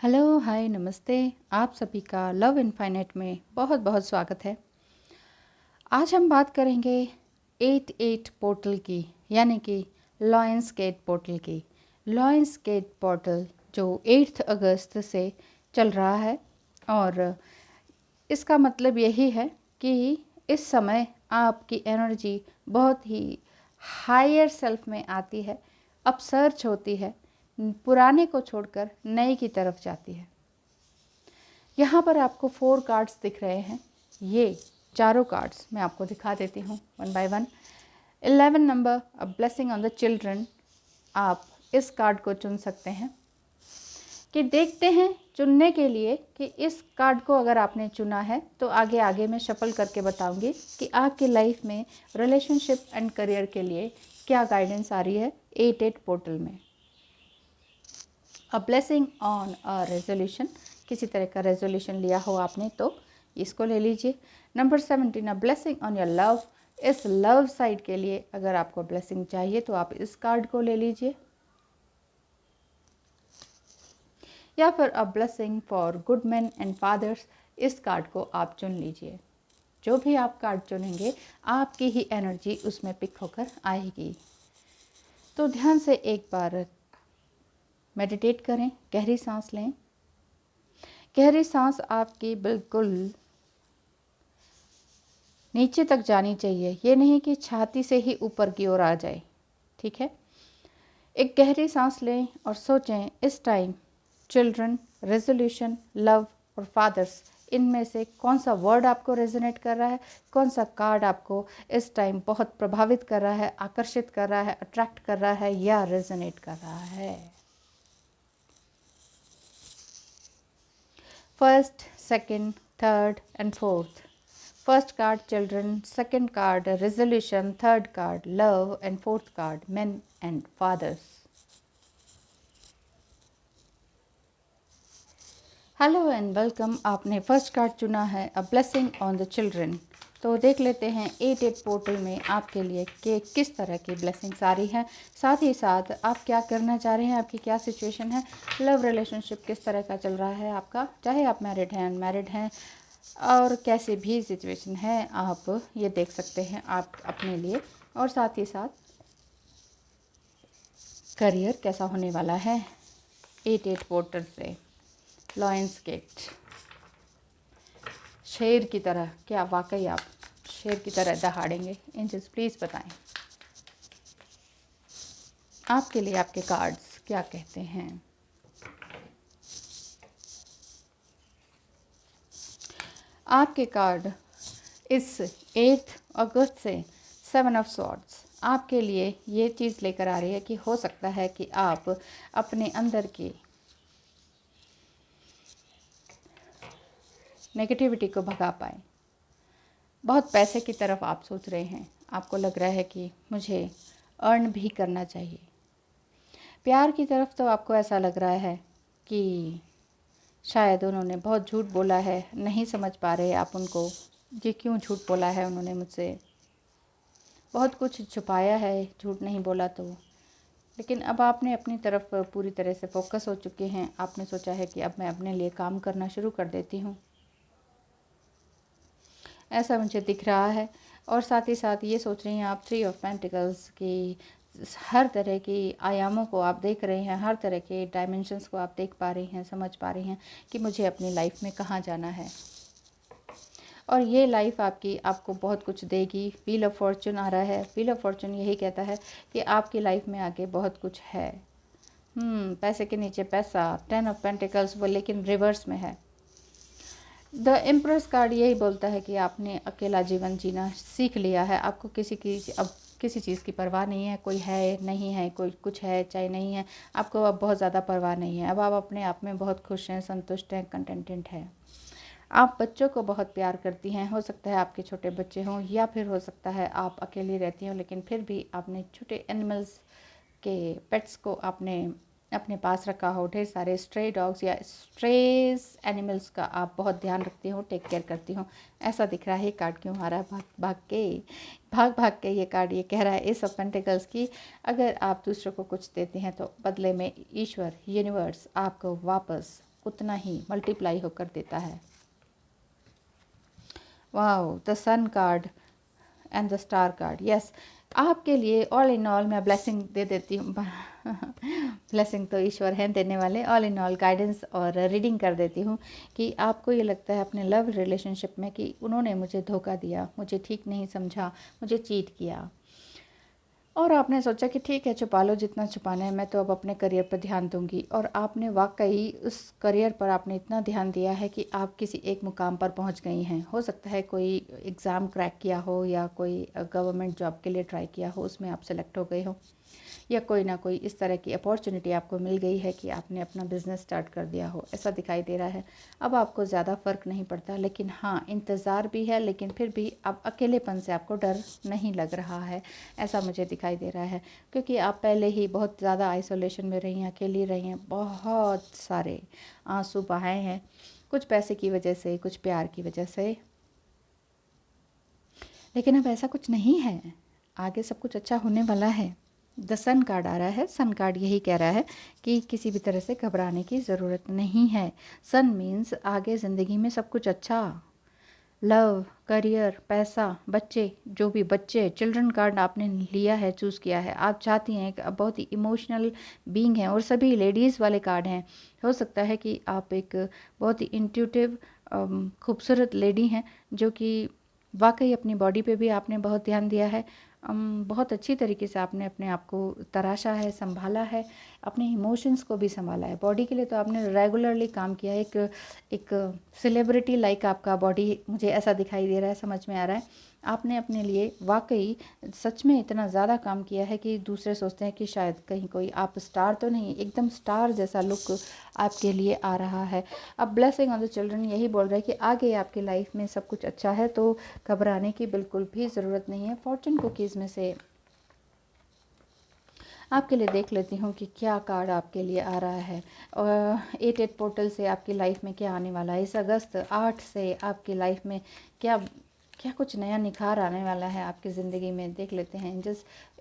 Hello, हाय, नमस्ते। आप सभी का लव इनफाइनाइट में बहुत बहुत स्वागत है। आज हम बात करेंगे 88 पोर्टल की, यानी कि लॉयंस गेट पोर्टल की। लॉयंस गेट पोर्टल जो 8 अगस्त से चल रहा है और इसका मतलब यही है कि इस समय आपकी एनर्जी बहुत ही हायर सेल्फ में आती है, अपसर्च होती है, पुराने को छोड़कर नए की तरफ जाती है। यहाँ पर आपको 4 कार्ड्स दिख रहे हैं। ये चारों कार्ड्स मैं आपको दिखा देती हूँ one by one. 11 number, a blessing on the children. आप इस कार्ड को चुन सकते हैं कि देखते हैं चुनने के लिए कि इस कार्ड को अगर आपने चुना है तो आगे आगे मैं शफल करके बताऊंगी कि आपकी लाइफ में रिलेशनशिप एंड करियर के लिए क्या गाइडेंस आ रही है 88 पोर्टल में। A blessing on a resolution, किसी तरह का रेजोल्यूशन लिया हो आपने तो इसको ले लीजिए। Number 17, a blessing on your love. इस लव साइड के लिए अगर आपको ब्लेसिंग चाहिए तो आप इस कार्ड को ले लीजिए, या फिर a blessing for good man and fathers, इस कार्ड को आप चुन लीजिए। जो भी आप कार्ड चुनेंगे आपकी ही एनर्जी उसमें पिक होकर आएगी। तो ध्यान से एक बार मेडिटेट करें, गहरी सांस लें। गहरी सांस आपकी बिल्कुल नीचे तक जानी चाहिए, ये नहीं कि छाती से ही ऊपर की ओर आ जाए। ठीक है, एक गहरी सांस लें और सोचें इस टाइम चिल्ड्रन, रेजोल्यूशन, लव और फादर्स, इनमें से कौन सा वर्ड आपको रेजोनेट कर रहा है, कौन सा कार्ड आपको इस टाइम बहुत प्रभावित कर रहा है, आकर्षित कर रहा है, अट्रैक्ट कर रहा है या रेजोनेट कर रहा है। First, second, third and fourth. First card children, second card resolution, third card love and fourth card men and fathers. Hello and welcome. आपने फर्स्ट कार्ड चुना है a blessing on the children. तो देख लेते हैं 88 पोर्टल में आपके लिए कि किस तरह की ब्लेसिंग्स आ रही हैं, साथ ही साथ आप क्या करना चाह रहे हैं, आपकी क्या सिचुएशन है, लव रिलेशनशिप किस तरह का चल रहा है आपका, चाहे आप मैरिड हैं, अनमैरिड हैं, और कैसे भी सिचुएशन है आप ये देख सकते हैं आप अपने लिए। और साथ ही साथ करियर कैसा होने वाला है 88 पोर्टल से। लॉयंस गेट, शेर की तरह, क्या वाकई आप शेर की तरह दहाड़ेंगे? एंजल्स प्लीज़ बताएं आपके लिए आपके कार्ड्स क्या कहते हैं। आपके कार्ड इस 8 अगस्त से 7 ऑफ सॉर्ड्स आपके लिए ये चीज़ लेकर आ रही है कि हो सकता है कि आप अपने अंदर की नेगेटिविटी को भगा पाए। बहुत पैसे की तरफ आप सोच रहे हैं, आपको लग रहा है कि मुझे अर्न भी करना चाहिए। प्यार की तरफ तो आपको ऐसा लग रहा है कि शायद उन्होंने बहुत झूठ बोला है, नहीं समझ पा रहे आप उनको, ये क्यों झूठ बोला है उन्होंने मुझसे, बहुत कुछ छुपाया है, झूठ नहीं बोला तो। लेकिन अब आपने अपनी तरफ पूरी तरह से फोकस हो चुके हैं, आपने सोचा है कि अब मैं अपने लिए काम करना शुरू कर देती हूँ, ऐसा मुझे दिख रहा है। और साथ ही साथ ये सोच रही हैं आप 3 ऑफ पेंटिकल्स की, हर तरह की आयामों को आप देख रहे हैं, हर तरह के डायमेंशंस को आप देख पा रही हैं, समझ पा रही हैं कि मुझे अपनी लाइफ में कहाँ जाना है। और ये लाइफ आपकी आपको बहुत कुछ देगी। व्हील ऑफ फॉर्चून आ रहा है। व्हील ऑफ फॉर्चून यही कहता है कि आपकी लाइफ में आगे बहुत कुछ है। पैसे के नीचे पैसा, 10 ऑफ पेंटिकल्स, वो लेकिन रिवर्स में है। द एम्प्रेस कार्ड यही बोलता है कि आपने अकेला जीवन जीना सीख लिया है। आपको अब किसी चीज़ की परवाह नहीं है, कोई है नहीं है, कोई कुछ है चाहे नहीं है, आपको अब बहुत ज़्यादा परवाह नहीं है। अब आप अपने आप में बहुत खुश हैं, संतुष्ट हैं, कंटेंटेड हैं। आप बच्चों को बहुत प्यार करती हैं। हो सकता है आपके छोटे बच्चे हों, या फिर हो सकता है आप अकेली रहती हों, लेकिन फिर भी आपने छोटे एनिमल्स के पेट्स को आपने अपने पास रखा हो। ढेर सारे स्ट्रे डॉग्स या स्ट्रेस एनिमल्स का आप बहुत ध्यान रखती हो, टेक केयर करती हो, ऐसा दिख रहा है। कार्ड क्यों आ रहा है? भाग भाग के ये कार्ड ये कह रहा है एस ऑफ पेंटिकल्स की अगर आप दूसरों को कुछ देते हैं तो बदले में ईश्वर, यूनिवर्स आपको वापस उतना ही मल्टीप्लाई होकर देता है। Wow, the sun card and the star card, yes, आपके लिए ऑल इन ऑल मैं ब्लेसिंग दे देती हूँ। ब्लेसिंग तो ईश्वर हैं देने वाले, ऑल इन ऑल गाइडेंस और रीडिंग कर देती हूँ कि आपको ये लगता है अपने लव रिलेशनशिप में कि उन्होंने मुझे धोखा दिया, मुझे ठीक नहीं समझा, मुझे चीट किया, और आपने सोचा कि ठीक है छुपा लो जितना छुपाना है, मैं तो अब अपने करियर पर ध्यान दूंगी। और आपने वाकई उस करियर पर आपने इतना ध्यान दिया है कि आप किसी एक मुकाम पर पहुंच गई हैं। हो सकता है कोई एग्ज़ाम क्रैक किया हो या कोई गवर्नमेंट जॉब के लिए ट्राई किया हो, उसमें आप सेलेक्ट हो गए हो, या कोई ना कोई इस तरह की अपॉर्चुनिटी आपको मिल गई है कि आपने अपना बिज़नेस स्टार्ट कर दिया हो, ऐसा दिखाई दे रहा है। अब आपको ज़्यादा फ़र्क नहीं पड़ता, लेकिन हाँ इंतज़ार भी है, लेकिन फिर भी अब अकेलेपन से आपको डर नहीं लग रहा है, ऐसा मुझे दिखाई दे रहा है। क्योंकि आप पहले ही बहुत ज़्यादा आइसोलेशन में रही हैं, अकेली रही हैं, बहुत सारे आंसू बहाए हैं, कुछ पैसे की वजह से, कुछ प्यार की वजह से, लेकिन अब ऐसा कुछ नहीं है, आगे सब कुछ अच्छा होने वाला है। द सन कार्ड आ रहा है, सन कार्ड यही कह रहा है कि किसी भी तरह से घबराने की ज़रूरत नहीं है। सन मीन्स आगे ज़िंदगी में सब कुछ अच्छा, लव, करियर, पैसा, बच्चे, जो भी बच्चे, चिल्ड्रन कार्ड आपने लिया है, चूज़ किया है, आप चाहती हैं कि आप बहुत ही इमोशनल बीइंग हैं, और सभी लेडीज़ वाले कार्ड हैं। हो सकता है कि आप एक बहुत ही इंट्यूटिव खूबसूरत लेडी हैं जो कि वाकई अपनी बॉडी पे भी आपने बहुत ध्यान दिया है, बहुत अच्छी तरीके से आपने अपने आप को तराशा है, संभाला है, अपने इमोशंस को भी संभाला है। बॉडी के लिए तो आपने रेगुलरली काम किया है, एक सेलिब्रिटी लाइक आपका बॉडी मुझे ऐसा दिखाई दे रहा है, समझ में आ रहा है। आपने अपने लिए वाकई सच में इतना ज़्यादा काम किया है कि दूसरे सोचते हैं कि शायद कहीं कोई आप स्टार तो नहीं, एकदम स्टार जैसा लुक आपके लिए आ रहा है। अब ब्लेसिंग ऑन द चिल्ड्रन यही बोल रहा है कि आगे आपकी लाइफ में सब कुछ अच्छा है, तो घबराने की बिल्कुल भी ज़रूरत नहीं है। फॉर्चून कुकीज़ में से आपके लिए देख लेती हूँ कि क्या कार्ड आपके लिए आ रहा है, और 8 पोर्टल से आपकी लाइफ में क्या आने वाला है। इस अगस्त 8 से आपकी लाइफ में क्या क्या कुछ नया निखार आने वाला है आपकी ज़िंदगी में, देख लेते हैं।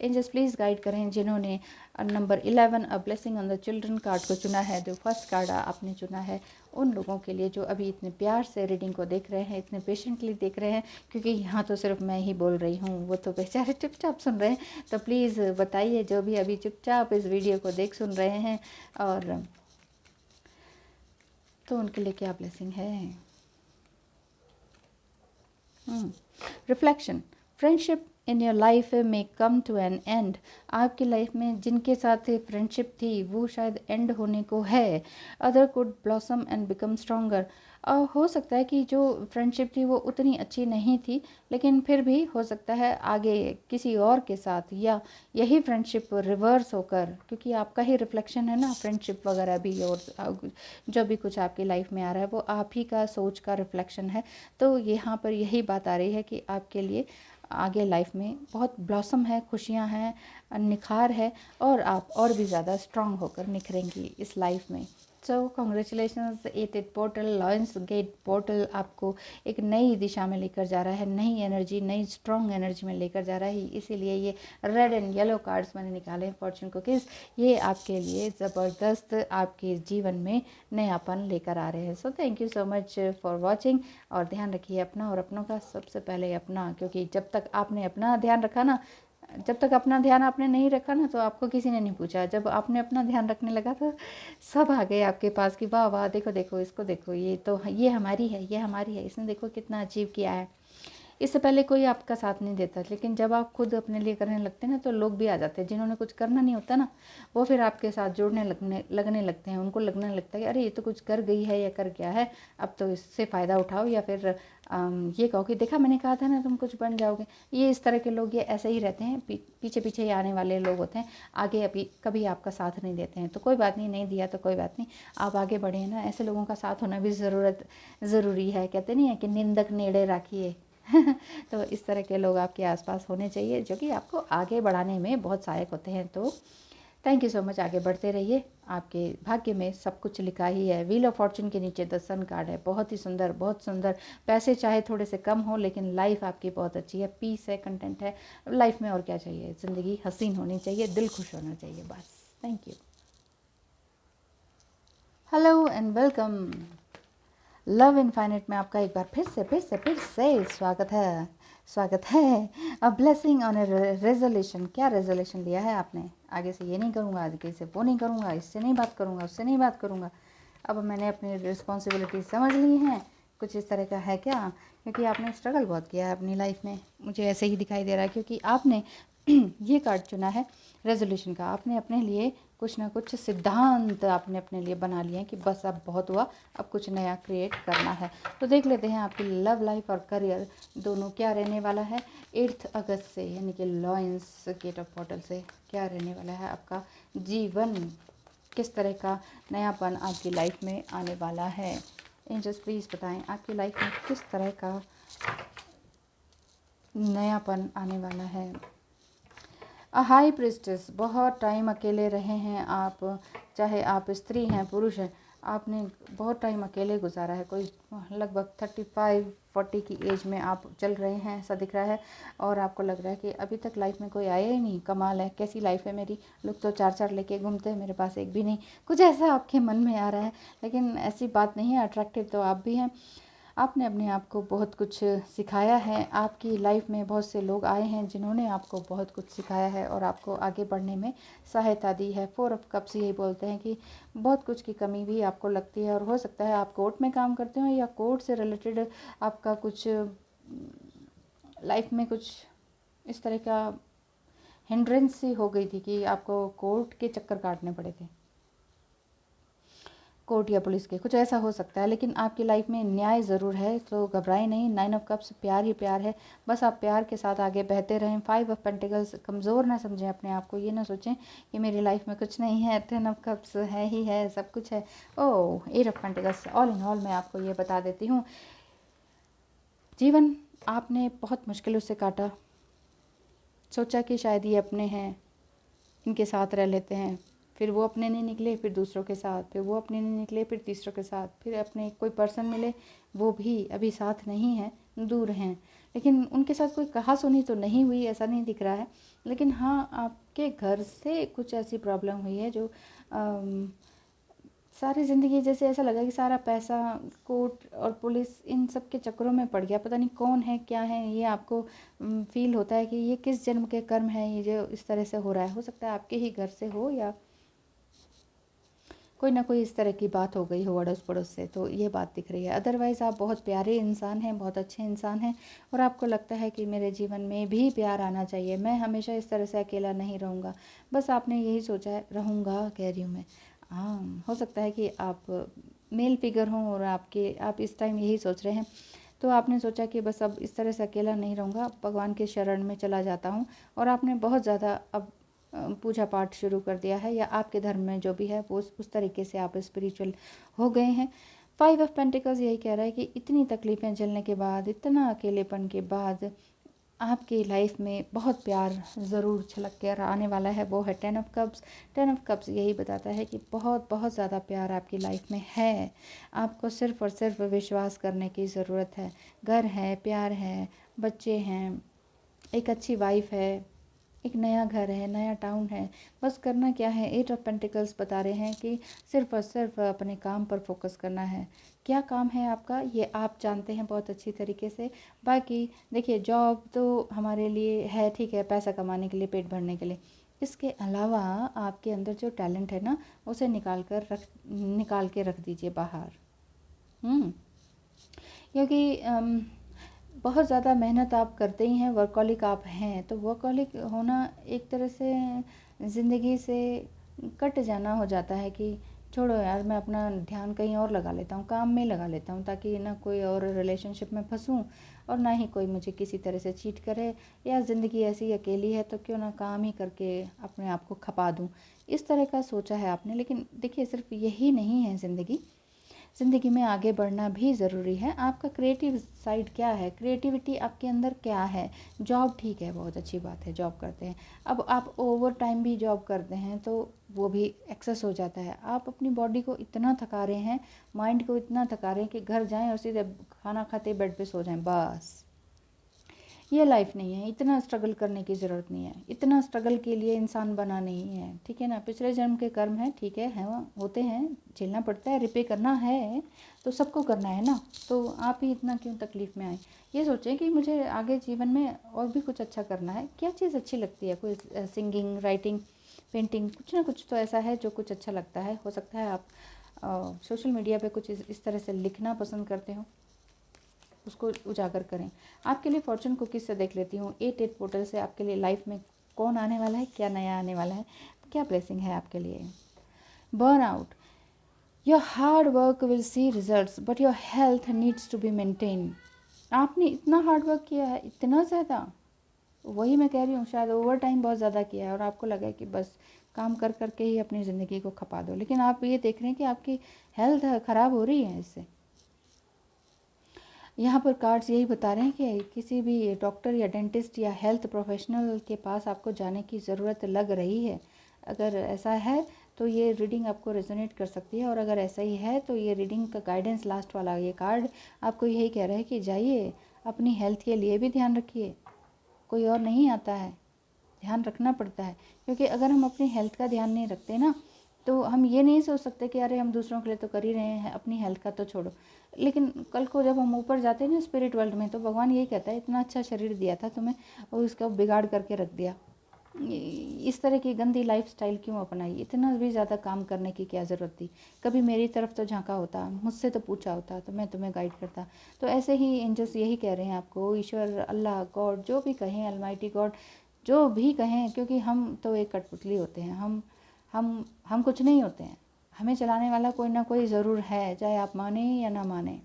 एंजल्स प्लीज़ गाइड करें जिन्होंने number 11 a blessing on the children card को चुना है, जो फर्स्ट कार्ड आपने चुना है, उन लोगों के लिए जो अभी इतने प्यार से रीडिंग को देख रहे हैं, इतने पेशेंटली देख रहे हैं, क्योंकि यहाँ तो सिर्फ मैं ही बोल रही हूँ, वो तो बेचारे चुपचाप सुन रहे हैं। तो प्लीज़ बताइए जो भी अभी चुपचाप इस वीडियो को देख सुन रहे हैं, और तो उनके लिए क्या ब्लेसिंग है। Reflection, friendship in your life में कम टू एन एंड। आपकी लाइफ में जिनके साथ फ्रेंडशिप थी वो शायद एंड होने को है। Other could blossom and become stronger. हो सकता है कि जो फ्रेंडशिप थी वो उतनी अच्छी नहीं थी, लेकिन फिर भी हो सकता है आगे किसी और के साथ, या यही फ्रेंडशिप रिवर्स होकर, क्योंकि आपका ही रिफ्लेक्शन है ना फ्रेंडशिप वगैरह भी, और जो भी कुछ आपकी लाइफ में आ रहा है वो आप ही का सोच का रिफ्लेक्शन है। तो यहाँ पर यही बात आ रही है कि आपके लिए आगे लाइफ में बहुत ब्लॉसम है, खुशियाँ हैं, निखार है, और आप और भी ज़्यादा स्ट्रांग होकर निखरेंगी इस लाइफ में। So congratulations, 8 portal, lions gate portal आपको एक नई दिशा में लेकर जा रहा है, नई एनर्जी, नई स्ट्रॉन्ग एनर्जी में लेकर जा रहा है। इसीलिए ये रेड एंड येलो कार्ड्स मैंने निकाले हैं फॉर्चून कुकीज़, ये आपके लिए ज़बरदस्त आपके जीवन में नयापन लेकर आ रहे हैं। So thank you so much for watching, और ध्यान रखिए अपना और अपनों का, सबसे पहले अपना, क्योंकि जब तक आपने अपना ध्यान रखा ना, जब तक अपना ध्यान आपने नहीं रखा ना, तो आपको किसी ने नहीं पूछा। जब आपने अपना ध्यान रखने लगा तो सब आ गए आपके पास कि वाह वाह, देखो देखो इसको, देखो ये तो, ये हमारी है, ये हमारी है, इसने देखो कितना अचीव किया है। इससे पहले कोई आपका साथ नहीं देता, लेकिन जब आप खुद अपने लिए करने लगते हैं ना, तो लोग भी आ जाते हैं। जिन्होंने कुछ करना नहीं होता ना, वो फिर आपके साथ जुड़ने लगने लगते हैं। उनको लगने लगता है कि अरे ये तो कुछ कर गई है या कर गया है, अब तो इससे फ़ायदा उठाओ, या फिर ये कहो कि देखा मैंने कहा था ना तुम कुछ बन जाओगे। ये इस तरह के लोग ये ऐसे ही रहते हैं, पीछे पीछे ही आने वाले लोग होते हैं, आगे अभी कभी आपका साथ नहीं देते हैं। तो कोई बात नहीं, नहीं दिया तो कोई बात नहीं, आप आगे बढ़े हैं ना। ऐसे लोगों का साथ होना भी ज़रूरी है, कहते नहीं है कि निंदक नेड़े रखिए। तो इस तरह के लोग आपके आसपास होने चाहिए, जो कि आपको आगे बढ़ाने में बहुत सहायक होते हैं। तो थैंक यू सो मच, आगे बढ़ते रहिए, आपके भाग्य में सब कुछ लिखा ही है। व्हील ऑफ फॉर्चून के नीचे द सन कार्ड है, बहुत ही सुंदर, बहुत सुंदर। पैसे चाहे थोड़े से कम हो, लेकिन लाइफ आपकी बहुत अच्छी है, पीस है, कंटेंट है लाइफ में, और क्या चाहिए। ज़िंदगी हसीन होनी चाहिए, दिल खुश होना चाहिए, बस। Thank you. Hello and welcome. Love infinite में आपका एक बार फिर से स्वागत है। A blessing on A resolution. क्या रेजोल्यूशन लिया है आपने? आगे से ये नहीं करूँगा, आगे से वो नहीं करूँगा, इससे नहीं बात करूँगा, उससे नहीं बात करूँगा। अब मैंने अपनी रिस्पॉन्सिबिलिटी समझ ली हैं। कुछ इस तरह का है क्या? क्योंकि आपने स्ट्रगल बहुत किया है अपनी लाइफ में, मुझे ऐसे ही दिखाई दे रहा है, क्योंकि आपने ये कार्ड चुना है रेजोल्यूशन का। आपने अपने लिए कुछ ना कुछ सिद्धांत आपने अपने लिए बना लिए हैं कि बस अब बहुत हुआ, अब कुछ नया क्रिएट करना है। तो देख लेते हैं आपकी लव लाइफ और करियर दोनों क्या रहने वाला है 8 अगस्त से, यानी कि लॉयंस गेट ऑफ पोर्टल से क्या रहने वाला है आपका जीवन, किस तरह का नयापन आपकी लाइफ में आने वाला है। एंजल्स प्लीज़ बताएं आपकी लाइफ में किस तरह का नयापन आने वाला है। हाई प्रिस्टेस, बहुत टाइम अकेले रहे हैं आप, चाहे आप स्त्री हैं पुरुष हैं, आपने बहुत टाइम अकेले गुजारा है। कोई लगभग 35-40 की एज में आप चल रहे हैं ऐसा दिख रहा है, और आपको लग रहा है कि अभी तक लाइफ में कोई आया ही नहीं। कमाल है, कैसी लाइफ है मेरी, लोग तो 4-4 लेके घूमते हैं, मेरे पास एक भी नहीं। कुछ ऐसा आपके मन में आ रहा है, लेकिन ऐसी बात नहीं है, अट्रैक्टिव तो आप भी हैं। आपने अपने आप को बहुत कुछ सिखाया है। आपकी लाइफ में बहुत से लोग आए हैं जिन्होंने आपको बहुत कुछ सिखाया है और आपको आगे बढ़ने में सहायता दी है। 4 ऑफ कप्स यही बोलते हैं कि बहुत कुछ की कमी भी आपको लगती है, और हो सकता है आप कोर्ट में काम करते हो या कोर्ट से रिलेटेड आपका कुछ लाइफ में कुछ इस तरह का हिंड्रेंस सी हो गई थी कि आपको कोर्ट के चक्कर काटने पड़े थे, कोर्ट या पुलिस के, कुछ ऐसा हो सकता है। लेकिन आपकी लाइफ में न्याय ज़रूर है, तो घबराएं नहीं। 9 ऑफ कप्स प्यार ही प्यार है, बस आप प्यार के साथ आगे बहते रहें। 5 ऑफ पेंटिकल्स, कमज़ोर ना समझें अपने आप को, ये ना सोचें कि मेरी लाइफ में कुछ नहीं है। 10 ऑफ कप्स है ही है, सब कुछ है। ओह 8 of pentacles. All in all मैं आपको ये बता देती हूँ, जीवन आपने बहुत मुश्किलों से काटा, सोचा कि शायद ये अपने हैं, इनके साथ रह लेते हैं, फिर वो अपने नहीं निकले, फिर दूसरों के साथ, फिर वो अपने नहीं निकले, फिर तीसरों के साथ, फिर अपने कोई पर्सन मिले, वो भी अभी साथ नहीं है, दूर हैं। लेकिन उनके साथ कोई कहा सुनी तो नहीं हुई, ऐसा नहीं दिख रहा है। लेकिन हाँ, आपके घर से कुछ ऐसी प्रॉब्लम हुई है जो सारी ज़िंदगी जैसे ऐसा लगा कि सारा पैसा कोर्ट और पुलिस इन सब के चक्करों में पड़ गया। पता नहीं कौन है क्या है, ये आपको फील होता है कि ये किस जन्म के कर्म है, ये जो इस तरह से हो रहा है। हो सकता है आपके ही घर से हो, या कोई ना कोई इस तरह की बात हो गई हो अड़ोस पड़ोस से, तो ये बात दिख रही है। अदरवाइज़ आप बहुत प्यारे इंसान हैं, बहुत अच्छे इंसान हैं, और आपको लगता है कि मेरे जीवन में भी प्यार आना चाहिए, मैं हमेशा इस तरह से अकेला नहीं रहूँगा। बस आपने यही सोचा है, रहूँगा कह रही हूँ मैं, हाँ हो सकता है कि आप मेल फिगर हों और आप इस टाइम यही सोच रहे हैं। तो आपने सोचा कि बस अब इस तरह से अकेला नहीं रहूँगा, भगवान के शरण में चला जाता हूँ। और आपने बहुत ज़्यादा अब पूजा पाठ शुरू कर दिया है, या आपके धर्म में जो भी है वो उस तरीके से आप स्पिरिचुअल हो गए हैं। 5 ऑफ पेंटिकल्स यही कह रहा है कि इतनी तकलीफ़ें झेलने के बाद, इतना अकेलेपन के बाद, आपकी लाइफ में बहुत प्यार ज़रूर छलक कर आने वाला है, वो है 10 ऑफ कप्स। 10 ऑफ कप्स यही बताता है कि बहुत बहुत ज़्यादा प्यार आपकी लाइफ में है। आपको सिर्फ़ और सिर्फ विश्वास करने की ज़रूरत है। घर है, प्यार है, बच्चे हैं, एक अच्छी वाइफ है, एक नया घर है, नया टाउन है, बस करना क्या है। 8 ऑफ पेंटिकल्स बता रहे हैं कि सिर्फ़ और सिर्फ अपने काम पर फोकस करना है। क्या काम है आपका, ये आप जानते हैं बहुत अच्छी तरीके से। बाकी देखिए, जॉब तो हमारे लिए है, ठीक है, पैसा कमाने के लिए, पेट भरने के लिए। इसके अलावा आपके अंदर जो टैलेंट है ना, उसे निकाल के रख दीजिए बाहर। क्योंकि बहुत ज़्यादा मेहनत आप करते ही हैं, वर्कहॉलिक आप हैं, तो वर्कहॉलिक होना एक तरह से ज़िंदगी से कट जाना हो जाता है कि छोड़ो यार, मैं अपना ध्यान कहीं और लगा लेता हूँ, काम में लगा लेता हूँ, ताकि ना कोई और रिलेशनशिप में फंसूँ और ना ही कोई मुझे किसी तरह से चीट करे, या ज़िंदगी ऐसी अकेली है तो क्यों ना काम ही करके अपने आप को खपा दूँ। इस तरह का सोचा है आपने। लेकिन देखिए, सिर्फ यही नहीं है ज़िंदगी में आगे बढ़ना भी ज़रूरी है। आपका क्रिएटिव साइड क्या है, क्रिएटिविटी आपके अंदर क्या है। जॉब ठीक है, बहुत अच्छी बात है, जॉब करते हैं। अब आप ओवर टाइम भी जॉब करते हैं तो वो भी एक्सेस हो जाता है। आप अपनी बॉडी को इतना थका रहे हैं, माइंड को इतना थका रहे हैं कि घर जाएं और सीधे खाना खाते बेड पे सो जाएं, बस ये लाइफ नहीं है, इतना स्ट्रगल करने की ज़रूरत नहीं है, इतना स्ट्रगल के लिए इंसान बना नहीं है, ठीक है ना। पिछले जन्म के कर्म है, ठीक है होते हैं, झेलना पड़ता है, रिपे करना है तो सबको करना है ना। तो आप ही इतना क्यों तकलीफ़ में आए। ये सोचें कि मुझे आगे जीवन में और भी कुछ अच्छा करना है, क्या चीज़ अच्छी लगती है, कोई सिंगिंग, राइटिंग, पेंटिंग, कुछ ना कुछ तो ऐसा है जो कुछ अच्छा लगता है। हो सकता है आप सोशल मीडिया पे कुछ इस तरह से लिखना पसंद करते हो, उसको उजागर करें। आपके लिए फॉर्चून कुकीज़ से देख लेती हूँ 88 पोर्टल से आपके लिए लाइफ में कौन आने वाला है, क्या नया आने वाला है, क्या ब्लेसिंग है आपके लिए। Burn out, your hard work will see results but your health needs to be maintain. आपने इतना हार्ड वर्क किया है, इतना ज़्यादा, वही मैं कह रही हूँ, शायद ओवर टाइम बहुत ज़्यादा किया है और आपको लगा है कि बस काम कर करके ही अपनी ज़िंदगी को खपा दो, लेकिन आप ये देख रहे हैं कि आपकी हेल्थ ख़राब हो रही है इससे। यहाँ पर कार्ड्स यही बता रहे हैं कि किसी भी डॉक्टर या डेंटिस्ट या हेल्थ प्रोफेशनल के पास आपको जाने की ज़रूरत लग रही है। अगर ऐसा है तो ये रीडिंग आपको रेजोनेट कर सकती है, और अगर ऐसा ही है तो ये रीडिंग का गाइडेंस लास्ट वाला ये कार्ड आपको यही कह रहा है कि जाइए, अपनी हेल्थ के लिए भी ध्यान रखिए। कोई और नहीं आता है, ध्यान रखना पड़ता है, क्योंकि अगर हम अपनी हेल्थ का ध्यान नहीं रखते ना तो हम ये नहीं सोच सकते कि अरे हम दूसरों के लिए तो कर ही रहे हैं, अपनी हेल्थ का तो छोड़ो। लेकिन कल को जब हम ऊपर जाते हैं ना स्पिरिट वर्ल्ड में, तो भगवान यही कहता है इतना अच्छा शरीर दिया था तुम्हें और उसका बिगाड़ करके रख दिया। इस तरह की गंदी लाइफस्टाइल क्यों अपनाई, इतना भी ज़्यादा काम करने की क्या ज़रूरत थी। कभी मेरी तरफ तो झांका होता, मुझसे तो पूछा होता, तो मैं तुम्हें गाइड करता। तो ऐसे ही एंजल्स यही कह रहे हैं आपको, ईश्वर, अल्लाह, गॉड, जो भी कहें, अलमाइटी गॉड, जो भी कहें, क्योंकि हम तो एक कठपुतली होते हैं, हम कुछ नहीं होते हैं, हमें चलाने वाला कोई ना कोई ज़रूर है, चाहे आप माने या ना माने।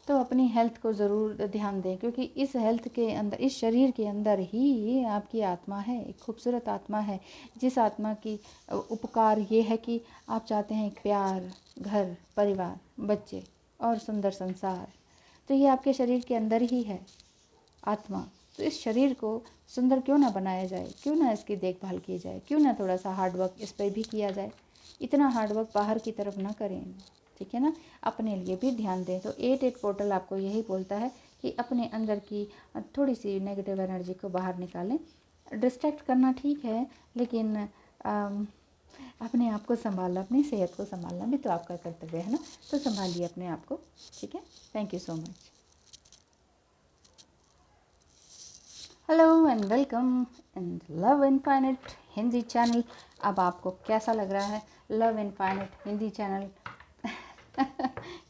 तो अपनी हेल्थ को ज़रूर ध्यान दें, क्योंकि इस हेल्थ के अंदर, इस शरीर के अंदर ही आपकी आत्मा है, एक खूबसूरत आत्मा है, जिस आत्मा की उपकार ये है कि आप चाहते हैं एक प्यार, घर, परिवार, बच्चे और सुंदर संसार। तो ये आपके शरीर के अंदर ही है आत्मा। तो इस शरीर को सुंदर क्यों ना बनाया जाए, क्यों ना इसकी देखभाल की जाए, क्यों ना थोड़ा सा हार्ड वर्क इस पर भी किया जाए। इतना हार्ड वर्क बाहर की तरफ ना करें, ठीक है ना, अपने लिए भी ध्यान दें। तो 88 पोर्टल आपको यही बोलता है कि अपने अंदर की थोड़ी सी नेगेटिव एनर्जी को बाहर निकालें। डिस्ट्रैक्ट करना ठीक है, लेकिन अपने आप को संभालना, अपनी सेहत को संभालना भी तो आपका कर्तव्य है ना। तो संभालिए अपने आप को, ठीक है। Thank you so much. Hello and welcome in love infinite Hindi channel. अब आपको कैसा लग रहा है लव इनफाइनाइट हिंदी चैनल?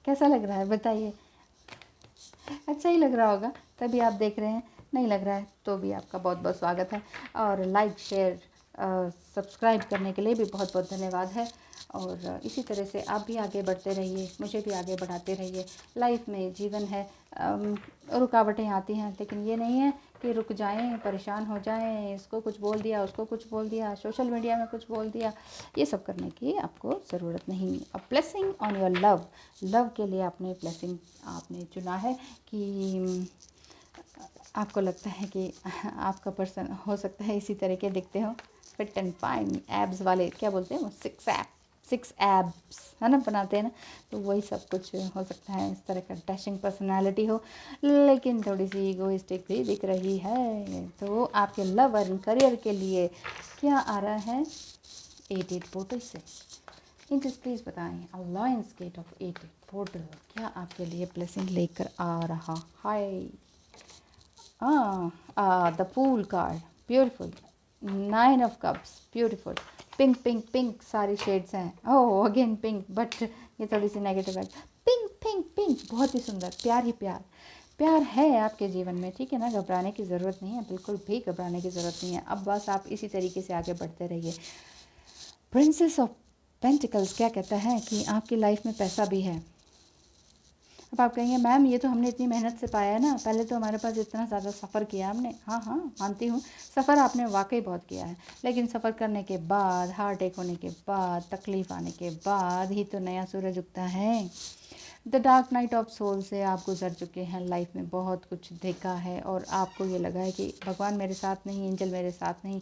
कैसा लग रहा है बताइए। अच्छा ही लग रहा होगा तभी आप देख रहे हैं, नहीं लग रहा है तो भी आपका बहुत बहुत स्वागत है। और लाइक, शेयर, सब्सक्राइब करने के लिए भी बहुत बहुत धन्यवाद है। और इसी तरह से आप भी आगे बढ़ते रहिए, मुझे भी आगे बढ़ाते रहिए। लाइफ में जीवन है, रुकावटें आती हैं, लेकिन ये नहीं है कि रुक जाएं, परेशान हो जाएं, इसको कुछ बोल दिया, उसको कुछ बोल दिया, सोशल मीडिया में कुछ बोल दिया, ये सब करने की आपको ज़रूरत नहीं। A blessing on your love, love के लिए आपने ब्लेसिंग आपने चुना है कि आपको लगता है कि आपका पर्सन हो सकता है इसी तरह के दिखते हो, फिट एंड फाइन, एब्स वाले, क्या बोलते हैं वो, सिक्स एब्स है ना, बनाते हैं ना, तो वही सब कुछ हो सकता है। इस तरह का डैशिंग पर्सनालिटी हो, लेकिन थोड़ी सी इगोइस्टिक भी दिख रही है। तो आपके लव और करियर के लिए क्या आ रहा है 88 पोर्टल से? इंजल्स प्लीज़ बताएं, अलायंस गेट ऑफ 88 पोर्टल क्या आपके लिए ब्लेसिंग लेकर आ रहा है? The fool card, beautiful, 9 of cups, beautiful, pink pink pink सारी शेड्स हैं। ओह अगेन पिंक, बट ये थोड़ी सी नेगेटिव है। पिंक पिंक पिंक, बहुत ही सुंदर, प्यार ही प्यार, प्यार है आपके जीवन में, ठीक है ना। घबराने की ज़रूरत नहीं है, बिल्कुल भी घबराने की ज़रूरत नहीं है। अब बस आप इसी तरीके से आगे बढ़ते रहिए। प्रिंसेस ऑफ पेंटिकल्स क्या कहता है कि आपकी लाइफ में पैसा भी है। अब आप कहेंगे मैम ये तो हमने इतनी मेहनत से पाया है ना, पहले तो हमारे पास इतना ज़्यादा सफ़र किया हमने। हाँ हाँ मानती हूँ, सफ़र आपने वाकई बहुत किया है, लेकिन सफ़र करने के बाद, हार्ट अटैक होने के बाद, तकलीफ़ आने के बाद ही तो नया सूरज उगता है। The dark night of soul से आप गुजर चुके हैं, लाइफ में बहुत कुछ देखा है और आपको ये लगा है कि भगवान मेरे साथ नहीं, एंजल मेरे साथ नहीं,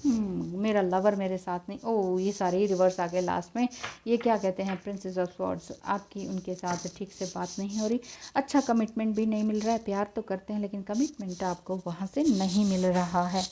मेरा लवर मेरे साथ नहीं, ओह ये सारे ही रिवर्स आ गए लास्ट में। ये क्या कहते हैं, प्रिंसेस ऑफ स्वॉर्ड्स, आपकी उनके साथ ठीक से बात नहीं हो रही, अच्छा कमिटमेंट भी नहीं मिल रहा है, प्यार तो करते हैं लेकिन कमिटमेंट आपको वहाँ से नहीं मिल रहा है।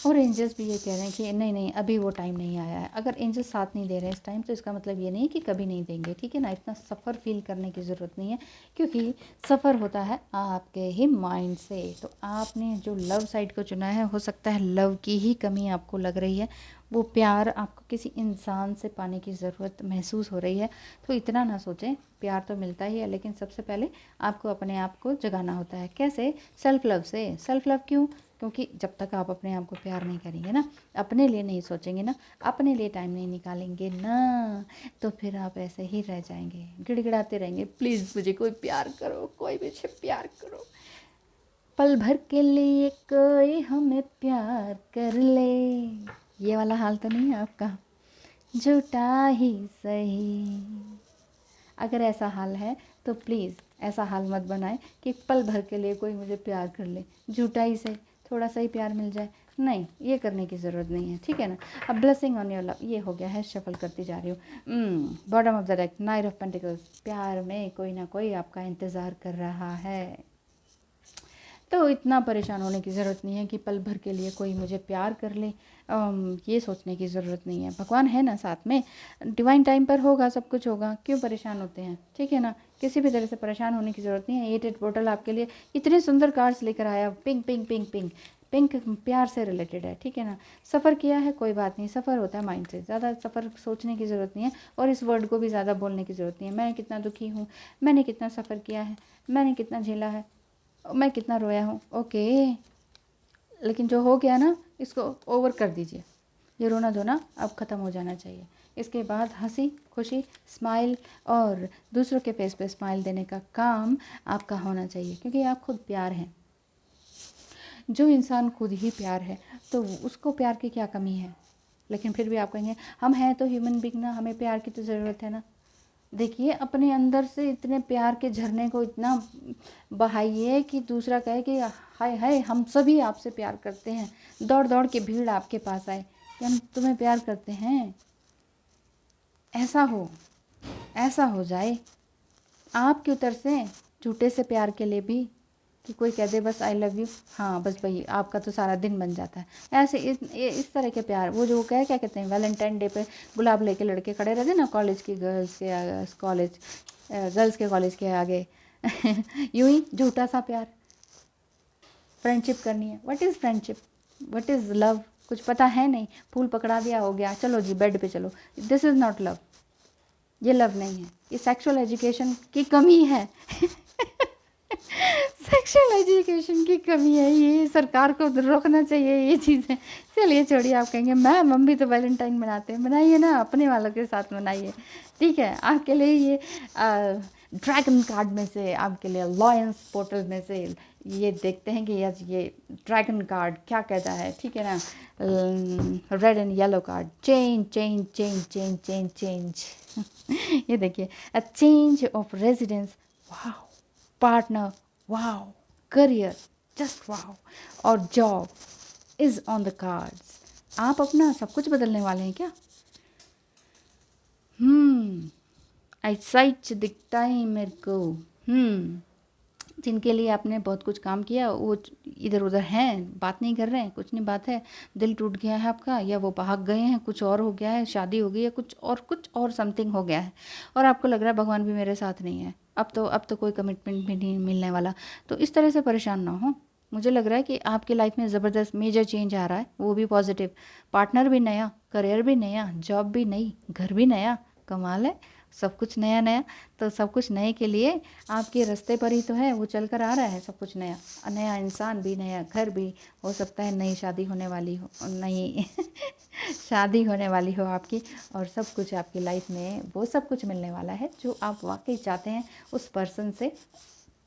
और एंजल्स भी ये कह रहे हैं कि नहीं नहीं अभी वो टाइम नहीं आया है। अगर एंजल्स साथ नहीं दे रहे हैं इस टाइम तो इसका मतलब ये नहीं कि कभी नहीं देंगे, ठीक है ना। इतना सफ़र फील करने की ज़रूरत नहीं है, क्योंकि सफ़र होता है आपके ही माइंड से। तो आपने जो लव साइड को चुना है, हो सकता है लव की ही कमी आपको लग रही है, वो प्यार आपको किसी इंसान से पाने की ज़रूरत महसूस हो रही है। तो इतना ना सोचें, प्यार तो मिलता ही है लेकिन सबसे पहले आपको अपने आप को जगाना होता है। कैसे? सेल्फ लव से। सेल्फ लव क्यों? क्योंकि जब तक आप अपने आप को प्यार नहीं करेंगे ना, अपने लिए नहीं सोचेंगे ना, अपने लिए टाइम नहीं निकालेंगे ना, तो फिर आप ऐसे ही रह जाएंगे, गिड़गिड़ाते रहेंगे, प्लीज़ मुझे कोई प्यार करो, कोई मुझे प्यार करो। पल भर के लिए कोई हमें प्यार कर ले, ये वाला हाल तो नहीं है आपका? झूठा ही सही। अगर ऐसा हाल है तो प्लीज़ ऐसा हाल मत बनाए कि पल भर के लिए कोई मुझे प्यार कर ले, झूठा ही से थोड़ा सा ही प्यार मिल जाए, नहीं, ये करने की ज़रूरत नहीं है, ठीक है ना। अब ब्लेसिंग ऑन योर लव, ये हो गया है, शफल करती जा रही हूँ। Bottom of the deck, night of pentacles, प्यार में कोई ना कोई आपका इंतज़ार कर रहा है। तो इतना परेशान होने की ज़रूरत नहीं है कि पल भर के लिए कोई मुझे प्यार कर ले, ये सोचने की ज़रूरत नहीं है। भगवान है ना साथ में, डिवाइन टाइम पर होगा, सब कुछ होगा, क्यों परेशान होते हैं, ठीक है ना। किसी भी तरह से परेशान होने की ज़रूरत नहीं है। 8 पोर्टल आपके लिए इतने सुंदर कार्ड्स लेकर आया, pink pink pink pink pink, प्यार से रिलेटेड है, ठीक है ना। सफ़र किया है, कोई बात नहीं, सफ़र होता है माइंड से, ज़्यादा सफ़र सोचने की ज़रूरत नहीं है, और इस वर्ड को भी ज़्यादा बोलने की ज़रूरत नहीं है। मैं कितना दुखी हूँ, मैंने कितना सफ़र किया है, मैंने कितना झेला है, मैं कितना रोया हूँ, ओके, लेकिन जो हो गया ना, इसको ओवर कर दीजिए। ये रोना धोना अब ख़त्म हो जाना चाहिए। इसके बाद हंसी खुशी स्माइल और दूसरों के फेस पे स्माइल देने का काम आपका होना चाहिए, क्योंकि आप खुद प्यार हैं। जो इंसान खुद ही प्यार है तो उसको प्यार की क्या कमी है। लेकिन फिर भी आप कहेंगे हम हैं तो ह्यूमन बीइंग ना, हमें प्यार की तो ज़रूरत है ना। देखिए अपने अंदर से इतने प्यार के झरने को इतना बहाइए कि दूसरा कहे कि हाय हाय हम सभी आपसे प्यार करते हैं, दौड़ दौड़ के भीड़ आपके पास आए कि हम तुम्हें प्यार करते हैं। ऐसा हो जाए, आप क्यों तरसें झूठे से प्यार के लिए भी, कि कोई कह दे बस आई लव यू, हाँ बस भाई आपका तो सारा दिन बन जाता है। ऐसे इस तरह के प्यार, वो जो क्या कहते हैं वैलेंटाइन डे पे गुलाब लेके लड़के खड़े रहते ना कॉलेज की गर्ल्स के गर्ल्स के कॉलेज के आगे यूं ही झूठा सा प्यार। फ्रेंडशिप करनी है, what is friendship, what is love, कुछ पता है नहीं, फूल पकड़ा दिया हो गया, चलो जी बेड पे चलो, दिस इज़ नॉट लव, ये लव नहीं है, ये सेक्सुअल एजुकेशन की कमी है सेक्सुअल एजुकेशन की कमी है, ये सरकार को रोकना चाहिए ये चीज़ें। चलिए छोड़िए, आप कहेंगे मैम हम भी तो वैलेंटाइन मनाते हैं, मनाइए ना, अपने वालों के साथ मनाइए, ठीक है। आपके लिए ये ड्रैगन कार्ड में से, आपके लिए लॉयंस पोर्टल में से ये देखते हैं कि यस ये ड्रैगन कार्ड क्या कहता है, ठीक है ना। Red and yellow card, change change change change change change ये देखिए, a change of residence, wow, partner, wow, career, just wow, और job is on the cards. आप अपना सब कुछ बदलने वाले हैं क्या? आईसाइट दिखता है मेरे को। जिनके लिए आपने बहुत कुछ काम किया वो इधर उधर हैं, बात नहीं कर रहे हैं, कुछ नहीं बात है, दिल टूट गया है आपका, या वो भाग गए हैं, कुछ और हो गया है, शादी हो गई है, कुछ और समथिंग हो गया है, और आपको लग रहा है भगवान भी मेरे साथ नहीं है, अब तो कोई कमिटमेंट भी नहीं मिलने वाला। तो इस तरह से परेशान ना हो। मुझे लग रहा है कि आपकी लाइफ में ज़बरदस्त मेजर चेंज आ रहा है, वो भी पॉजिटिव, पार्टनर भी नया, करियर भी नया, जॉब भी नई, घर भी नया, कमाल है, सब कुछ नया नया। तो सब कुछ नए के लिए आपके रास्ते पर ही तो है, वो चल कर आ रहा है सब कुछ नया, नया इंसान भी, नया घर भी, हो सकता है नई शादी होने वाली हो, नई शादी होने वाली हो आपकी, और सब कुछ आपकी लाइफ में वो सब कुछ मिलने वाला है जो आप वाकई चाहते हैं उस पर्सन से।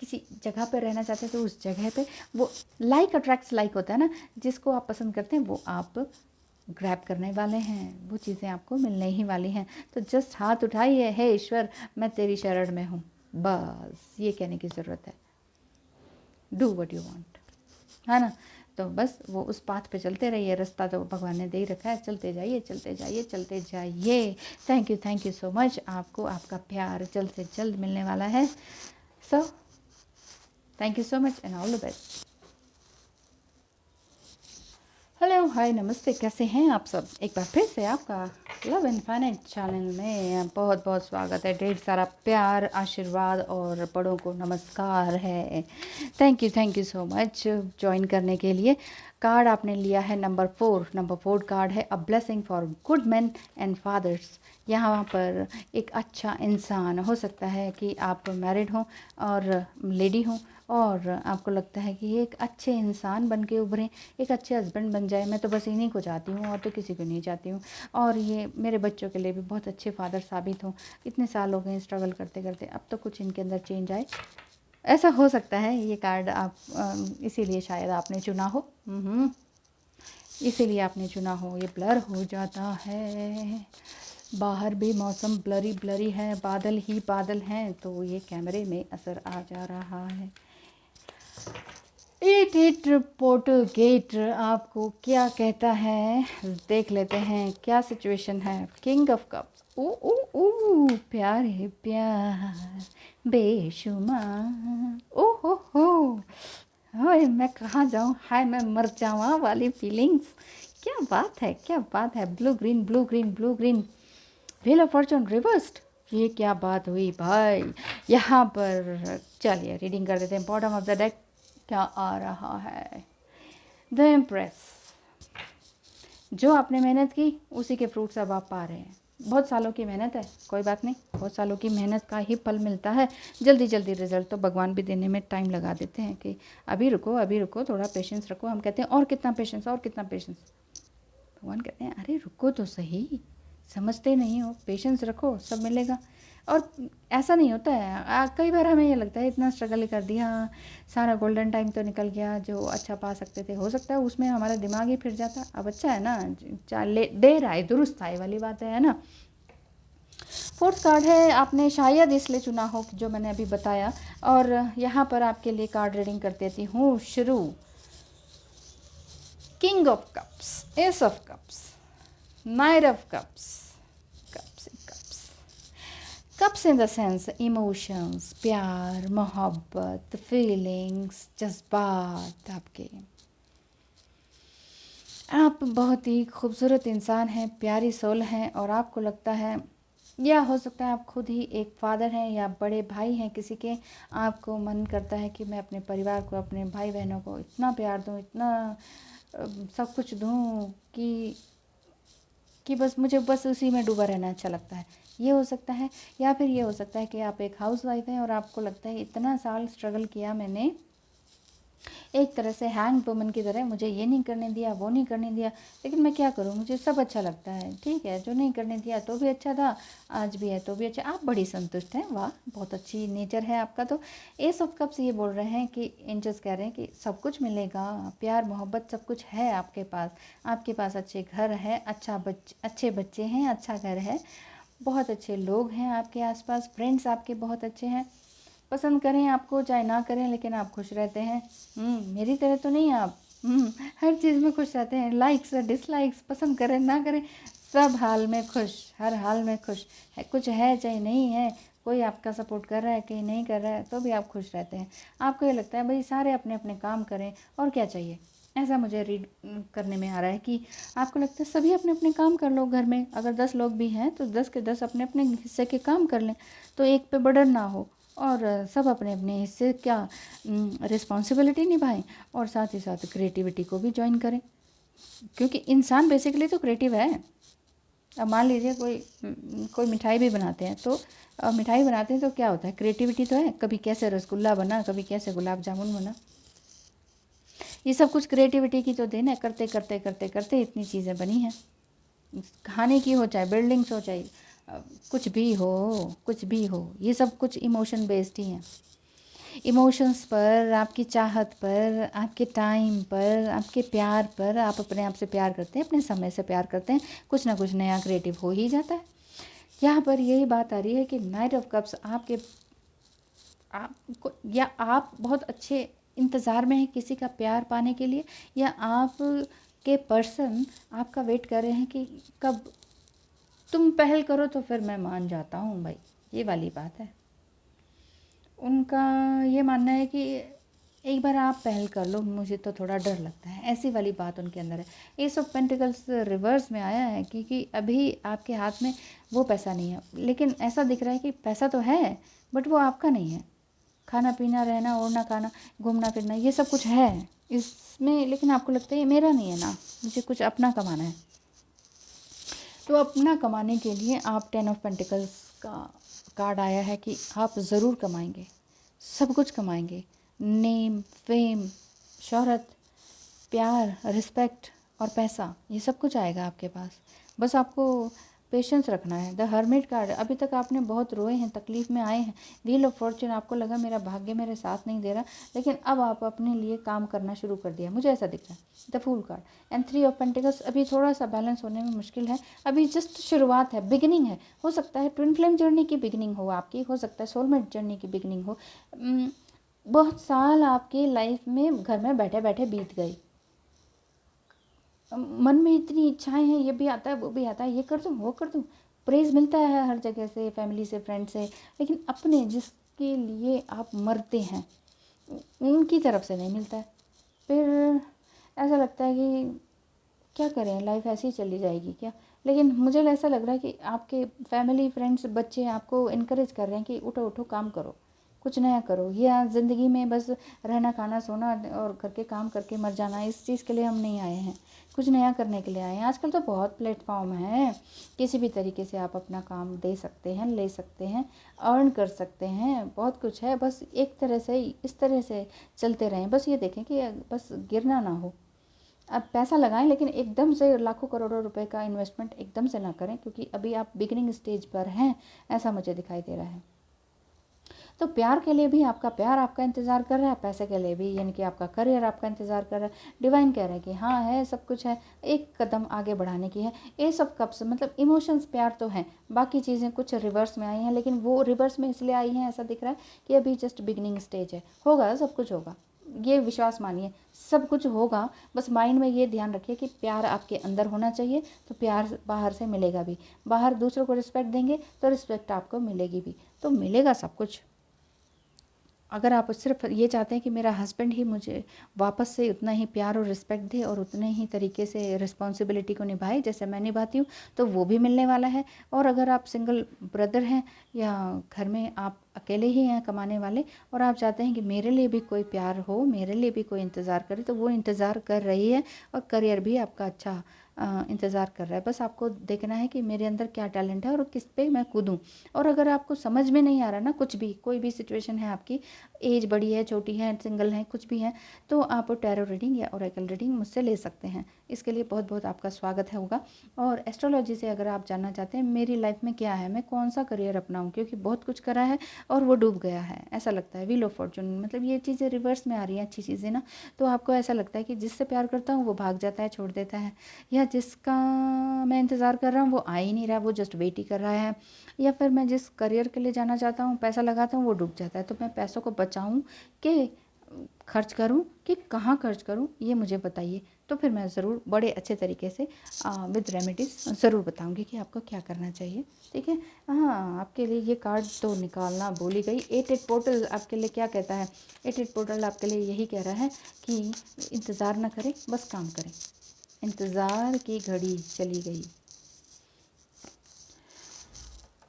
किसी जगह पर रहना चाहते हैं तो उस जगह पे वो लाइक अट्रैक्ट्स लाइक होता है ना, जिसको आप पसंद करते हैं वो आप ग्रैब करने वाले हैं, वो चीज़ें आपको मिलने ही वाली हैं। तो जस्ट हाथ उठाइए, हे ईश्वर मैं तेरी शरण में हूँ, बस ये कहने की ज़रूरत है। डू व्हाट यू वांट, है ना। तो बस वो उस पाथ पे चलते रहिए, रास्ता तो भगवान ने दे ही रखा है, चलते जाइए चलते जाइए चलते जाइए। Thank you so much. आपको आपका प्यार जल्द से जल्द मिलने वाला है। So thank you so much and all the best. Hello hi नमस्ते, कैसे हैं आप सब? एक बार फिर से आपका लव इनफाइनाइट चैनल में बहुत बहुत स्वागत है। ढेर सारा प्यार, आशीर्वाद और बड़ों को नमस्कार है। Thank you so much join करने के लिए। कार्ड आपने लिया है नंबर 4 कार्ड है, a blessing for good man and fathers. यहाँ पर एक अच्छा इंसान हो सकता है कि आप मैरिड हों और लेडी हों, और आपको लगता है कि एक अच्छे इंसान बन के उभरें, एक अच्छे हस्बैंड बन जाए। मैं तो बस इन्हीं को चाहती हूँ और तो किसी को नहीं चाहती हूँ। और ये मेरे बच्चों के लिए भी बहुत अच्छे फादर साबित हों। इतने साल हो गए स्ट्रगल करते करते, अब तो कुछ इनके अंदर चेंज आए, ऐसा हो सकता है। ये कार्ड आप इसीलिए शायद आपने चुना हो, इसीलिए आपने चुना हो। ये ब्लर हो जाता है, बाहर भी मौसम ब्लरी ब्लरी है, बादल ही बादल हैं, तो ये कैमरे में असर आ जा रहा है। 88 पोर्टल गेट आपको क्या कहता है, देख लेते हैं क्या सिचुएशन है। किंग ऑफ कप्स, ओ ओ ओ प्यार है प्यार बेशुमार, ओ हो हाय मैं कहाँ जाऊँ, हाय मैं मर जाऊँ वाली फीलिंग्स। क्या बात है, क्या बात है। Blue green blue green blue green, wheel of Fortune reversed. ये क्या बात हुई भाई। यहाँ पर चलिए रीडिंग कर देते हैं। बॉटम ऑफ द डेक क्या आ रहा है, द एम्प्रेस। जो आपने मेहनत की उसी के फ्रूट्स अब आप पा रहे हैं। बहुत सालों की मेहनत है, कोई बात नहीं, बहुत सालों की मेहनत का ही फल मिलता है। जल्दी जल्दी रिजल्ट तो भगवान भी देने में टाइम लगा देते हैं कि अभी रुको, थोड़ा पेशेंस रखो। हम कहते हैं और कितना पेशेंस, और कितना पेशेंस। भगवान कहते हैं अरे रुको तो सही, समझते नहीं हो, पेशेंस रखो, सब मिलेगा। और ऐसा नहीं होता है। कई बार हमें ये लगता है इतना स्ट्रगल कर दिया, सारा गोल्डन टाइम तो निकल गया जो अच्छा पा सकते थे, हो सकता है उसमें हमारा दिमाग ही फिर जाता। अब अच्छा है ना, देर आए दुरुस्त आए वाली बात है ना। फोर्थ कार्ड है, आपने शायद इसलिए चुना हो जो मैंने अभी बताया। और यहाँ पर आपके लिए कार्ड रीडिंग कर देती हूँ शुरू। King of cups, S of cups, night of cups, cups in the sense emotions, प्यार, मोहब्बत, फीलिंग्स, जज्बात। आपके आप बहुत ही खूबसूरत इंसान हैं, प्यारी सोल हैं, और आपको लगता है, या हो सकता है आप खुद ही एक फादर हैं या बड़े भाई हैं किसी के। आपको मन करता है कि मैं अपने परिवार को, अपने भाई बहनों को इतना प्यार दूँ, इतना सब कुछ दूँ कि बस मुझे बस उसी में डूबा रहना अच्छा लगता है। ये हो सकता है। या फिर ये हो सकता है कि आप एक हाउसवाइफ हैं और आपको लगता है इतना साल स्ट्रगल किया मैंने, एक तरह से हैंग वुमन की तरह, मुझे ये नहीं करने दिया, वो नहीं करने दिया, लेकिन मैं क्या करूँ, मुझे सब अच्छा लगता है। ठीक है, जो नहीं करने दिया तो भी अच्छा था, आज भी है तो भी अच्छा। आप बड़ी संतुष्ट हैं, वाह बहुत अच्छी नेचर है आपका। तो एस ऑफ कप्स ये बोल रहे हैं कि एंजल्स कह रहे हैं कि सब कुछ मिलेगा, प्यार मोहब्बत सब कुछ है आपके पास। आपके पास अच्छे घर है, अच्छे बच्चे हैं, अच्छा घर है, बहुत अच्छे लोग हैं आपके आसपास, फ्रेंड्स आपके बहुत अच्छे हैं। पसंद करें आपको चाहे ना करें, लेकिन आप खुश रहते हैं। मेरी तरह तो नहीं आप, हर चीज़ में खुश रहते हैं। लाइक्स डिसलाइक्स, पसंद करें ना करें, सब हाल में खुश, हर हाल में खुश है। कुछ है चाहे नहीं है, कोई आपका सपोर्ट कर रहा है कहीं नहीं कर रहा है, तो भी आप खुश रहते हैं। आपको ये लगता है भाई सारे अपने अपने काम करें और क्या चाहिए। ऐसा मुझे रीड करने में आ रहा है कि आपको लगता है सभी अपने अपने काम कर लो। घर में अगर 10 लोग भी हैं तो 10 के 10 अपने अपने हिस्से के काम कर लें, तो एक पे बर्डन ना हो, और सब अपने अपने हिस्से क्या रिस्पॉन्सिबिलिटी निभाएं, और साथ ही साथ क्रिएटिविटी को भी ज्वाइन करें, क्योंकि इंसान बेसिकली तो क्रिएटिव है। अब मान लीजिए कोई मिठाई भी बनाते हैं, तो मिठाई बनाते हैं तो क्या होता है, क्रिएटिविटी तो है। कभी कैसे रसगुल्ला बना, कभी कैसे गुलाब जामुन बना, ये सब कुछ क्रिएटिविटी की तो देन है। करते करते करते करते इतनी चीज़ें बनी हैं, खाने की हो चाहे बिल्डिंग्स हो चाहे कुछ भी हो, कुछ भी हो, ये सब कुछ इमोशन बेस्ड ही हैं। इमोशंस पर, आपकी चाहत पर, आपके टाइम पर, आपके प्यार पर, आप अपने आप से प्यार करते हैं, अपने समय से प्यार करते हैं, कुछ ना कुछ नया क्रिएटिव हो ही जाता है। यहाँ पर यही बात आ रही है कि नाइट ऑफ कप्स आपको, या आप बहुत अच्छे इंतज़ार में हैं किसी का प्यार पाने के लिए, या आप के पर्सन आपका वेट कर रहे हैं कि कब तुम पहल करो तो फिर मैं मान जाता हूँ भाई, ये वाली बात है। उनका ये मानना है कि एक बार आप पहल कर लो, मुझे तो थोड़ा डर लगता है, ऐसी वाली बात उनके अंदर है। एस ऑफ पेंटिकल्स रिवर्स में आया है क्योंकि अभी आपके हाथ में वो पैसा नहीं है, लेकिन ऐसा दिख रहा है कि पैसा तो है बट वो आपका नहीं है। खाना पीना, रहना, ओढ़ना, खाना, घूमना फिरना, ये सब कुछ है इसमें, लेकिन आपको लगता है ये मेरा नहीं है ना, मुझे कुछ अपना कमाना है। तो अपना कमाने के लिए आप 10 ऑफ पेंटिकल्स का कार्ड आया है कि आप ज़रूर कमाएंगे, सब कुछ कमाएंगे। नेम, फेम, शोहरत, प्यार, रिस्पेक्ट और पैसा, ये सब कुछ आएगा आपके पास। बस आपको पेशेंस रखना है। द हर्मिट कार्ड, अभी तक आपने बहुत रोए हैं, तकलीफ में आए हैं। व्हील ऑफ फॉर्चून, आपको लगा मेरा भाग्य मेरे साथ नहीं दे रहा, लेकिन अब आप अपने लिए काम करना शुरू कर दिया, मुझे ऐसा दिख रहा है। The fool card and 3 of pentacles, अभी थोड़ा सा बैलेंस होने में मुश्किल है, अभी जस्ट शुरुआत है, बिगिनिंग है। हो सकता है ट्विन फ्लेम जर्नी की बिगिनिंग हो आपकी, हो सकता है सोलमेट जर्नी की बिगिनिंग हो। बहुत साल आपके लाइफ में घर में बैठे बैठे बीत गई, मन में इतनी इच्छाएं हैं, ये भी आता है वो भी आता है, ये कर दूँ वो कर दूँ, प्रेज़ मिलता है हर जगह से, फैमिली से, फ्रेंड से, लेकिन अपने जिसके लिए आप मरते हैं उनकी तरफ से नहीं मिलता है। फिर ऐसा लगता है कि क्या करें, लाइफ ऐसी ही चली जाएगी क्या। लेकिन मुझे ऐसा लग रहा है कि आपके फैमिली, फ्रेंड्स, बच्चे आपको इनकरेज कर रहे हैं कि उठो उठो, काम करो, कुछ नया करो। ये ज़िंदगी में बस रहना, खाना, सोना और घर के काम करके मर जाना, इस चीज़ के लिए हम नहीं आए हैं, कुछ नया करने के लिए आए हैं। आजकल तो बहुत प्लेटफॉर्म है, किसी भी तरीके से आप अपना काम दे सकते हैं, ले सकते हैं, अर्न कर सकते हैं, बहुत कुछ है। बस एक तरह से, इस तरह से चलते रहें, बस ये देखें कि बस गिरना ना हो। अब पैसा लगाएं, लेकिन एकदम से लाखों करोड़ों रुपए का इन्वेस्टमेंट एकदम से ना करें, क्योंकि अभी आप बिगिनिंग स्टेज पर हैं, ऐसा मुझे दिखाई दे रहा है। तो प्यार के लिए भी आपका प्यार आपका इंतज़ार कर रहा है, पैसे के लिए भी, यानी कि आपका करियर आपका इंतज़ार कर रहा है। डिवाइन कह रहे हैं कि हाँ है, सब कुछ है, एक कदम आगे बढ़ाने की है। एस ऑफ कप्स, मतलब इमोशंस, प्यार तो हैं, बाकी चीज़ें कुछ रिवर्स में आई हैं, लेकिन वो रिवर्स में इसलिए आई हैं, ऐसा दिख रहा है कि अभी जस्ट बिगिनिंग स्टेज है। होगा, सब कुछ होगा, ये विश्वास मानिए, सब कुछ होगा। बस माइंड में ये ध्यान रखिए कि प्यार आपके अंदर होना चाहिए, तो प्यार बाहर से मिलेगा भी। बाहर दूसरों को रिस्पेक्ट देंगे तो रिस्पेक्ट आपको मिलेगी भी, तो मिलेगा सब कुछ। अगर आप सिर्फ ये चाहते हैं कि मेरा हस्बैंड ही मुझे वापस से उतना ही प्यार और रिस्पेक्ट दे और उतने ही तरीके से रिस्पॉन्सिबिलिटी को निभाए जैसे मैं निभाती हूँ, तो वो भी मिलने वाला है। और अगर आप सिंगल ब्रदर हैं या घर में आप अकेले ही हैं कमाने वाले, और आप चाहते हैं कि मेरे लिए भी कोई प्यार हो, मेरे लिए भी कोई इंतज़ार करे, तो वो इंतज़ार कर रही है, और करियर भी आपका अच्छा इंतज़ार कर रहा है। बस आपको देखना है कि मेरे अंदर क्या टैलेंट है और किस पे मैं कूदूँ। और अगर आपको समझ में नहीं आ रहा ना, कुछ भी, कोई भी सिचुएशन है आपकी, एज बड़ी है, छोटी है, सिंगल है, कुछ भी है, तो आप टैरो रीडिंग या ओरेकल रीडिंग मुझसे ले सकते हैं। इसके लिए बहुत बहुत आपका स्वागत होगा। और एस्ट्रोलॉजी से अगर आप जानना चाहते हैं मेरी लाइफ में क्या है, मैं कौन सा करियर अपनाऊँ, क्योंकि बहुत कुछ करा है और वो डूब गया है, ऐसा लगता है। व्हील ऑफ फॉर्चून, मतलब ये चीज़ें रिवर्स में आ रही हैं, अच्छी चीज़ें ना, तो आपको ऐसा लगता है कि जिससे प्यार करता हूँ वो भाग जाता है, छोड़ देता है, या जिसका मैं इंतज़ार कर रहा हूँ वो आ ही नहीं रहा, वो जस्ट वेट ही कर रहा है, या फिर मैं जिस करियर के लिए जाना चाहता हूँ, पैसा लगाता हूँ, वो डूब जाता है। तो मैं पैसों को बचाऊँ कि खर्च करूँ कि कहाँ खर्च करूँ, ये मुझे बताइए, तो फिर मैं ज़रूर बड़े अच्छे तरीके से विद रेमेडीज़ ज़रूर बताऊँगी कि आपको क्या करना चाहिए। ठीक है। हाँ, आपके लिए ये कार्ड तो निकालना भूल ही गई। 8 पोर्टल आपके लिए क्या कहता है? 8 पोर्टल आपके लिए यही कह रहा है कि इंतज़ार ना करें, बस काम करें। इंतज़ार की घड़ी चली गई।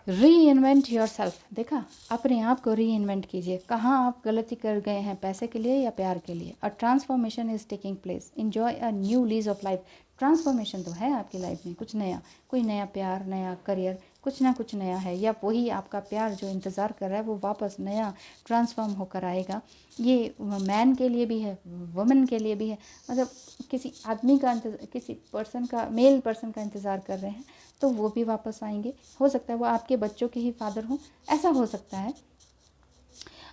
री इन्वेंट योर सेल्फ, देखा, अपने आप को री इन्वेंट कीजिए। कहाँ आप गलती कर गए हैं, पैसे के लिए या प्यार के लिए। A transformation is taking place, enjoy a new lease of life. Transformation तो है आपकी लाइफ में, कुछ नया, कोई नया प्यार, नया करियर, कुछ ना कुछ नया है, या वही आपका प्यार जो इंतज़ार कर रहा है वो वापस नया ट्रांसफॉर्म होकर आएगा। ये मैन के लिए भी है, वुमेन के लिए भी है, मतलब किसी आदमी का किसी पर्सन का, मेल पर्सन का इंतज़ार कर रहे हैं, तो वो भी वापस आएंगे। हो सकता है वो आपके बच्चों के ही फादर हों, ऐसा हो सकता है।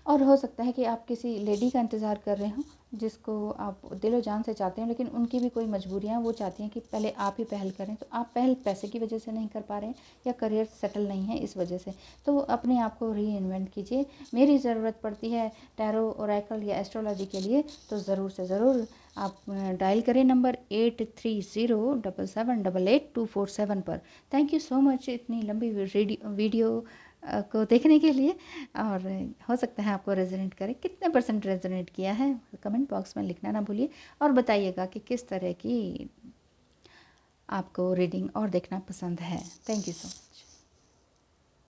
और हो सकता है कि आप किसी लेडी का इंतज़ार कर रहे हों जिसको आप दिलो जान से चाहते हैं, लेकिन उनकी भी कोई मजबूरियाँ, वो चाहती हैं कि पहले आप ही पहल करें, तो आप पहल पैसे की वजह से नहीं कर पा रहे हैं या करियर सेटल नहीं है इस वजह से, तो अपने आप को री इन्वेंट कीजिए। मेरी ज़रूरत पड़ती है टैरो, ओरेकल या एस्ट्रोलॉजी के लिए, तो ज़रूर से ज़रूर आप डायल करें नंबर 8307778824 पर। थैंक यू सो मच इतनी लंबी वीडियो को देखने के लिए, और हो सकता है आपको रेजोनेट करे। कितने परसेंट रेजोनेट किया है कमेंट बॉक्स में लिखना ना भूलिए, और बताइएगा कि किस तरह की आपको रीडिंग और देखना पसंद है। Thank you so much.